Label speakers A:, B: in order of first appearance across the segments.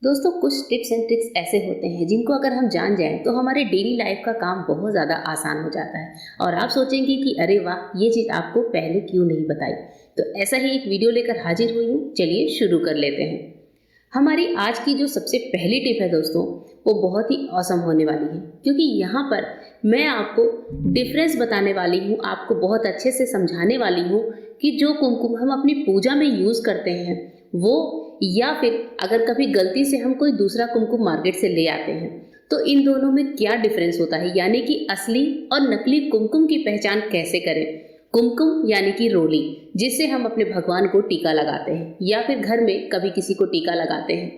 A: दोस्तों, कुछ tips and tricks ऐसे होते हैं जिनको अगर हम जान जाएं तो हमारे डेली लाइफ का काम बहुत ज़्यादा आसान हो जाता है। और आप सोचेंगे कि अरे वाह, ये चीज़ आपको पहले क्यों नहीं बताई। तो ऐसा ही एक वीडियो लेकर हाजिर हुई हूँ। चलिए शुरू कर लेते हैं। हमारी आज की जो सबसे पहली टिप है दोस्तों, वो बहुत ही औसम होने वाली है, क्योंकि यहाँ पर मैं आपको डिफरेंस बताने वाली हूँ, आपको बहुत अच्छे से समझाने वाली हूँ कि जो कुमकुम हम अपनी पूजा में यूज़ करते हैं वो, या फिर अगर कभी गलती से हम कोई दूसरा कुमकुम मार्केट से ले आते हैं, तो इन दोनों में क्या डिफरेंस होता है, यानी कि असली और नकली कुमकुम की पहचान कैसे करें। कुमकुम यानी कि रोली, जिससे हम अपने भगवान को टीका लगाते हैं या फिर घर में कभी किसी को टीका लगाते हैं,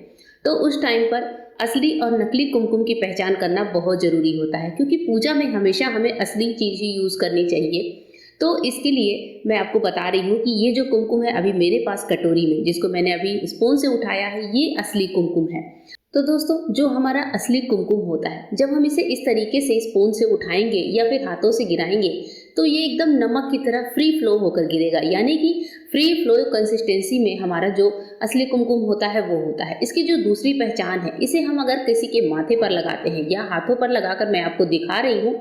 A: तो उस टाइम पर असली और नकली कुमकुम की पहचान करना बहुत ज़रूरी होता है, क्योंकि पूजा में हमेशा हमें असली चीज़ ही यूज़ करनी चाहिए। तो इसके लिए मैं आपको बता रही हूँ कि ये जो कुमकुम है अभी मेरे पास कटोरी में, जिसको मैंने अभी स्पून से उठाया है, ये असली कुमकुम है। तो दोस्तों, जो हमारा असली कुमकुम होता है, जब हम इसे इस तरीके से स्पून से उठाएंगे या फिर हाथों से गिराएंगे, तो ये एकदम नमक की तरह फ्री फ्लो होकर गिरेगा, यानी कि फ्री फ्लो कंसिस्टेंसी में हमारा जो असली कुमकुम होता है वो होता है। इसकी जो दूसरी पहचान है, इसे हम अगर किसी के माथे पर लगाते हैं या हाथों पर लगाकर मैं आपको दिखा रही हूँ,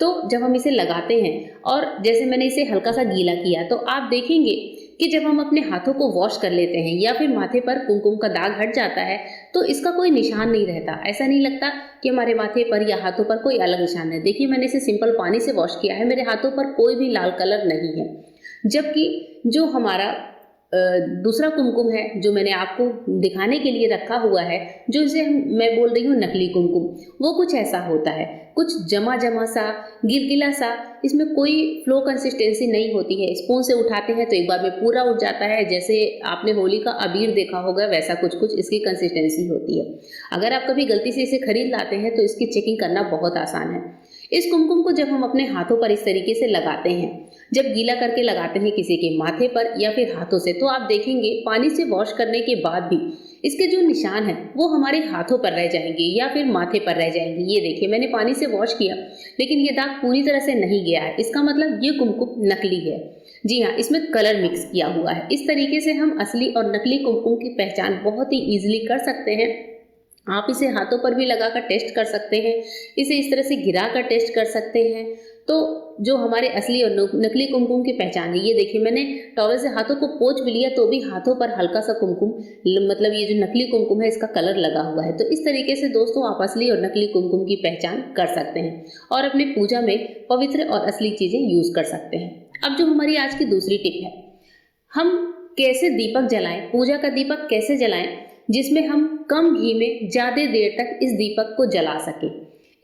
A: तो जब हम इसे लगाते हैं और जैसे मैंने इसे हल्का सा गीला किया, तो आप देखेंगे कि जब हम अपने हाथों को वॉश कर लेते हैं या फिर माथे पर कुमकुम का दाग हट जाता है, तो इसका कोई निशान नहीं रहता। ऐसा नहीं लगता कि हमारे माथे पर या हाथों पर कोई अलग निशान है। देखिए, मैंने इसे सिंपल पानी से वॉश किया है, मेरे हाथों पर कोई भी लाल कलर नहीं है। जबकि जो हमारा दूसरा कुमकुम है, जो मैंने आपको दिखाने के लिए रखा हुआ है, जो इसे मैं बोल रही हूँ नकली कुमकुम, वो कुछ ऐसा होता है, कुछ जमा जमा सा, गिलगिला सा। इसमें कोई फ्लो कंसिस्टेंसी नहीं होती है। स्पून से उठाते हैं तो एक बार में पूरा उठ जाता है, जैसे आपने होली का अबीर देखा होगा, वैसा कुछ कुछ इसकी कंसिस्टेंसी होती है। अगर आप कभी गलती से इसे खरीद लाते हैं तो इसकी चेकिंग करना बहुत आसान है। इस कुमकुम को जब हम अपने हाथों पर इस तरीके से लगाते हैं, जब गीला करके लगाते हैं किसी के माथे पर या फिर हाथों से, तो आप देखेंगे पानी से वॉश करने के बाद भी इसके जो निशान हैं वो हमारे हाथों पर रह जाएंगे या फिर माथे पर रह जाएंगे। ये देखिए, मैंने पानी से वॉश किया लेकिन ये दाग पूरी तरह से नहीं गया है। इसका मतलब ये कुमकुम नकली है। जी हाँ, इसमें कलर मिक्स किया हुआ है। इस तरीके से हम असली और नकली कुमकुम की पहचान बहुत ही ईजिली कर सकते हैं। आप इसे हाथों पर भी लगाकर टेस्ट कर सकते हैं, इसे इस तरह से गिरा कर टेस्ट कर सकते हैं। तो जो हमारे असली और नकली कुमकुम की पहचान है, ये देखिए, मैंने टॉवल से हाथों को पोंछ भी लिया तो भी हाथों पर हल्का सा कुमकुम, मतलब ये जो नकली कुमकुम है, इसका कलर लगा हुआ है। तो इस तरीके से दोस्तों, आप असली और नकली कुमकुम की पहचान कर सकते हैं और अपने पूजा में पवित्र और असली चीजें यूज कर सकते हैं। अब जो हमारी आज की दूसरी टिप है, हम कैसे दीपक जलाएं, पूजा का दीपक कैसे जलाएं जिसमें हम कम घी में ज्यादा देर तक इस दीपक को जला सकें।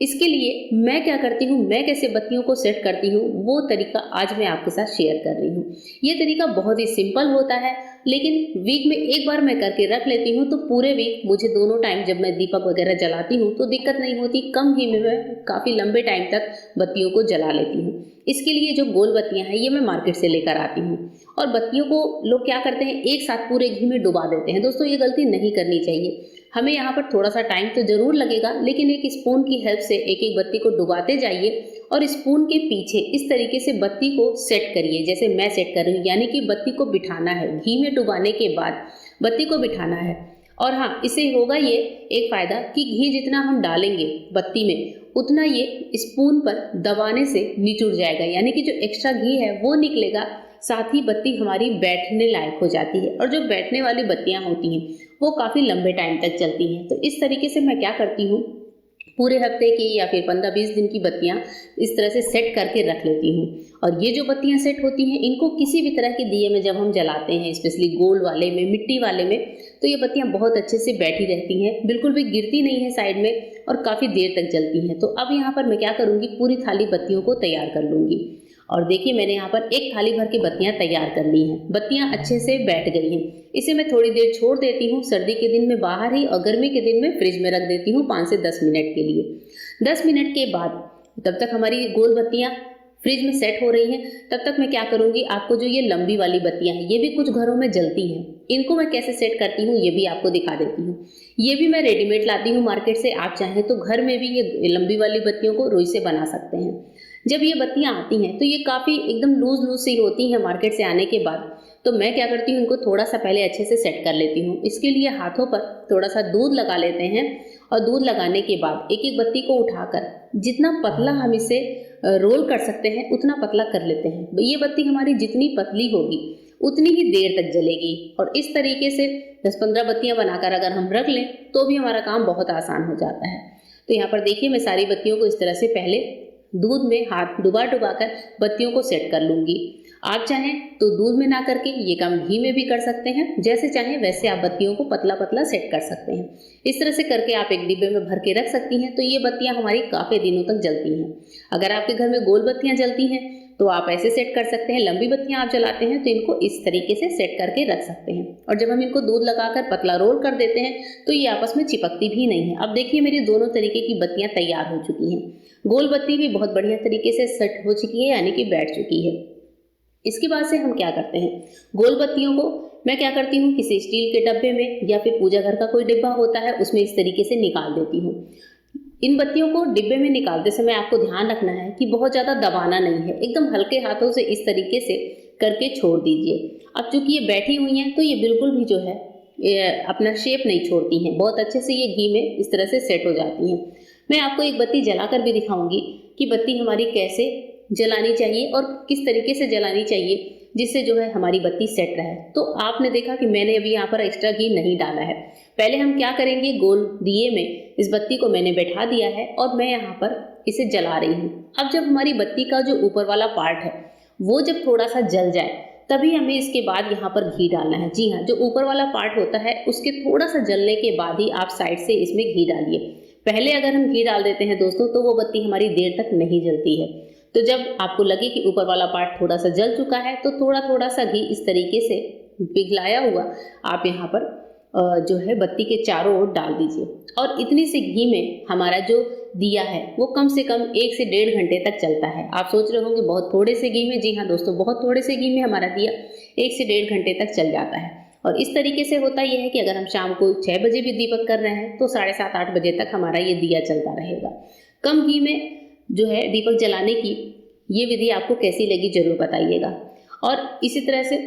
A: इसके लिए मैं क्या करती हूँ, मैं कैसे बत्तियों को सेट करती हूँ, वो तरीका आज मैं आपके साथ शेयर कर रही हूँ। ये तरीका बहुत ही सिंपल होता है, लेकिन वीक में एक बार मैं करके रख लेती हूँ, तो पूरे वीक मुझे दोनों टाइम जब मैं दीपक वगैरह जलाती हूँ तो दिक्कत नहीं होती। कम घी में मैं काफ़ी लंबे टाइम तक बत्तियों को जला लेती हूँ। इसके लिए जो गोल बत्तियां हैं, ये मैं मार्केट से लेकर आती हूँ। और बत्तियों को लोग क्या करते हैं, एक साथ पूरे घी में डुबा देते हैं। दोस्तों, ये गलती नहीं करनी चाहिए। हमें यहाँ पर थोड़ा सा टाइम तो जरूर लगेगा, लेकिन एक स्पून की हेल्प से एक एक बत्ती को डुबाते जाइए और स्पून के पीछे इस तरीके से बत्ती को सेट करिए, जैसे मैं सेट कर रही हूँ। यानी कि बत्ती को बिठाना है, घी में डुबाने के बाद बत्ती को बिठाना है। और हाँ, इससे होगा ये एक फायदा कि घी जितना हम डालेंगे बत्ती में, उतना ये स्पून पर दबाने से निचुड़ जाएगा, यानी कि जो एक्स्ट्रा घी है वो निकलेगा। साथ ही बत्ती हमारी बैठने लायक हो जाती है, और जो बैठने वाली बत्तियां होती हैं वो काफ़ी लंबे टाइम तक चलती हैं। तो इस तरीके से मैं क्या करती हूँ, पूरे हफ्ते की या फिर 15-20 दिन की बत्तियां इस तरह से सेट करके रख लेती हूँ। और ये जो बत्तियां सेट होती हैं, इनको किसी भी तरह के दिए में जब हम जलाते हैं, स्पेशली गोल्ड वाले में, मिट्टी वाले में, तो ये बत्तियां बहुत अच्छे से बैठी रहती हैं, बिल्कुल भी गिरती नहीं है साइड में, और काफ़ी देर तक जलती हैं। तो अब यहाँ पर मैं क्या करूँगी, पूरी थाली बत्तियों को तैयार कर लूँगी। और देखिए, मैंने यहाँ पर एक थाली भर की बत्तियां तैयार कर ली हैं। बत्तियां अच्छे से बैठ गई हैं। इसे मैं थोड़ी देर छोड़ देती हूँ, सर्दी के दिन में बाहर ही और गर्मी के दिन में फ्रिज में रख देती हूँ 5 से 10 मिनट के लिए। 10 मिनट के बाद, तब तक हमारी गोल बत्तियां फ्रिज में सेट हो रही हैं, तब तक मैं क्या करूँगी, आपको जो ये लंबी वाली बत्तियां हैं, ये भी कुछ घरों में जलती हैं, इनको मैं कैसे सेट करती हूँ ये भी आपको दिखा देती हूँ। ये भी मैं रेडीमेड लाती हूँ मार्केट से। आप चाहें तो घर में भी ये लंबी वाली बत्तियों को रुई से बना सकते हैं। जब ये बत्तियां आती हैं तो ये काफ़ी एकदम लूज लूज सी होती हैं मार्केट से आने के बाद। तो मैं क्या करती हूँ, इनको थोड़ा सा पहले अच्छे से सेट कर लेती हूँ। इसके लिए हाथों पर थोड़ा सा दूध लगा लेते हैं और दूध लगाने के बाद एक एक बत्ती को उठाकर जितना पतला हम इसे रोल कर सकते हैं उतना पतला कर लेते हैं। ये बत्ती हमारी जितनी पतली होगी उतनी ही देर तक जलेगी और इस तरीके से 10-15 बत्तियां बनाकर अगर हम रख लें तो भी हमारा काम बहुत आसान हो जाता है। तो यहाँ पर देखिए मैं सारी बत्तियों को इस तरह से पहले दूध में हाथ डुबा कर बत्तियों को सेट कर लूँगी। आप चाहें तो दूध में ना करके ये काम घी में भी कर सकते हैं, जैसे चाहें वैसे आप बत्तियों को पतला पतला सेट कर सकते हैं। इस तरह से करके आप एक डिब्बे में भर के रख सकती हैं, तो ये बत्तियां हमारी काफ़ी दिनों तक जलती हैं। अगर आपके घर में गोल बत्तियां जलती हैं तो आप ऐसे सेट कर सकते हैं। लंबी बत्तियां आप जलाते हैं तो इनको इस तरीके से सेट करके रख सकते हैं। और जब हम इनको दूध लगाकर पतला रोल कर देते हैं तो ये आपस में चिपकती भी नहीं है। अब देखिए मेरी दोनों तरीके की बत्तियां तैयार हो चुकी हैं। गोल बत्ती भी बहुत बढ़िया तरीके से सेट हो चुकी है, यानी कि बैठ चुकी है। इसके बाद से हम क्या करते हैं, गोल बत्तियों को मैं क्या करती हूँ, किसी स्टील के डब्बे में या फिर पूजा घर का कोई डिब्बा होता है उसमें इस तरीके से निकाल देती हूँ। इन बत्तियों को डिब्बे में निकालते समय आपको ध्यान रखना है कि बहुत ज़्यादा दबाना नहीं है, एकदम हल्के हाथों से इस तरीके से करके छोड़ दीजिए। अब चूंकि ये बैठी हुई हैं तो ये बिल्कुल भी जो है अपना शेप नहीं छोड़ती हैं, बहुत अच्छे से ये घी में इस तरह से सेट हो जाती हैं। मैं आपको एक बत्ती जलाकर भी दिखाऊंगी कि बत्ती हमारी कैसे जलानी चाहिए और किस तरीके से जलानी चाहिए जिससे जो है हमारी बत्ती सेट रहे। तो आपने देखा कि मैंने अभी यहाँ पर एक्स्ट्रा घी नहीं डाला है। पहले हम क्या करेंगे, गोल दिए में इस बत्ती को मैंने बैठा दिया है और मैं यहाँ पर इसे जला रही हूँ। अब जब हमारी बत्ती का जो ऊपर वाला पार्ट है वो जब थोड़ा सा जल जाए तभी हमें इसके बाद यहाँ पर घी डालना है। जी हाँ, जो ऊपर वाला पार्ट होता है उसके थोड़ा सा जलने के बाद ही आप साइड से इसमें घी डालिए। पहले अगर हम घी डाल देते हैं दोस्तों तो वो बत्ती हमारी देर तक नहीं जलती है। तो जब आपको लगे कि ऊपर वाला पार्ट थोड़ा सा जल चुका है तो थोड़ा थोड़ा सा घी इस तरीके से पिघलाया हुआ आप यहाँ पर जो है बत्ती के चारों ओर डाल दीजिए। और इतनी सी घी में हमारा जो दिया है वो कम से कम 1 से 1.5 घंटे तक चलता है। आप सोच रहे होंगे बहुत थोड़े से घी में, जी हाँ दोस्तों, बहुत थोड़े से घी में हमारा दिया 1 से 1.5 घंटे तक चल जाता है। और इस तरीके से होता यह है कि अगर हम शाम को 6 बजे भी दीपक कर रहे हैं तो 7:30-8 बजे तक हमारा ये दिया चलता रहेगा। कम घी में जो है दीपक जलाने की ये विधि आपको कैसी लगी जरूर बताइएगा। और इसी तरह से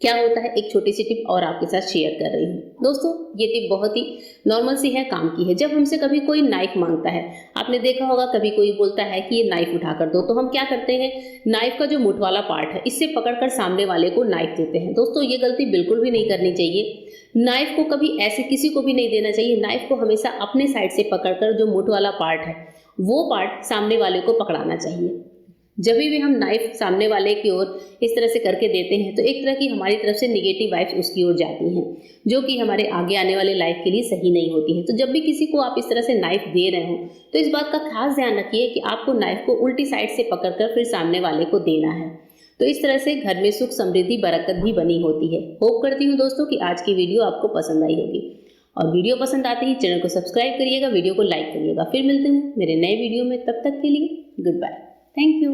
A: क्या होता है, एक छोटी सी टिप और आपके साथ शेयर कर रही हूँ दोस्तों। ये टिप बहुत ही नॉर्मल सी है, काम की है। जब हमसे कभी कोई नाइफ मांगता है, आपने देखा होगा कभी कोई बोलता है कि ये नाइफ उठा कर दो, तो हम क्या करते हैं, नाइफ का जो मुठ वाला पार्ट है इससे पकड़कर सामने वाले को नाइफ देते हैं। दोस्तों ये गलती बिल्कुल भी नहीं करनी चाहिए। नाइफ को कभी ऐसे किसी को भी नहीं देना चाहिए। नाइफ को हमेशा अपने साइड से पकड़कर जो मुठ वाला पार्ट है वो पार्ट सामने वाले को पकड़ाना चाहिए। जब भी हम नाइफ सामने वाले की ओर इस तरह से करके देते हैं तो एक तरह की हमारी तरफ से निगेटिव वाइब्स उसकी ओर जाती हैं, जो कि हमारे आगे आने वाले लाइफ के लिए सही नहीं होती है। तो जब भी किसी को आप इस तरह से नाइफ दे रहे हो तो इस बात का खास ध्यान रखिए कि आपको नाइफ को उल्टी साइड से पकड़कर फिर सामने वाले को देना है। तो इस तरह से घर में सुख समृद्धि बरकत भी बनी होती है। होप करती हूँ दोस्तों कि आज की वीडियो आपको पसंद आई होगी। और वीडियो पसंद आते ही चैनल को सब्सक्राइब करिएगा, वीडियो को लाइक करिएगा। फिर मिलते हूँ मेरे नए वीडियो में, तब तक के लिए गुड बाय, थैंक यू।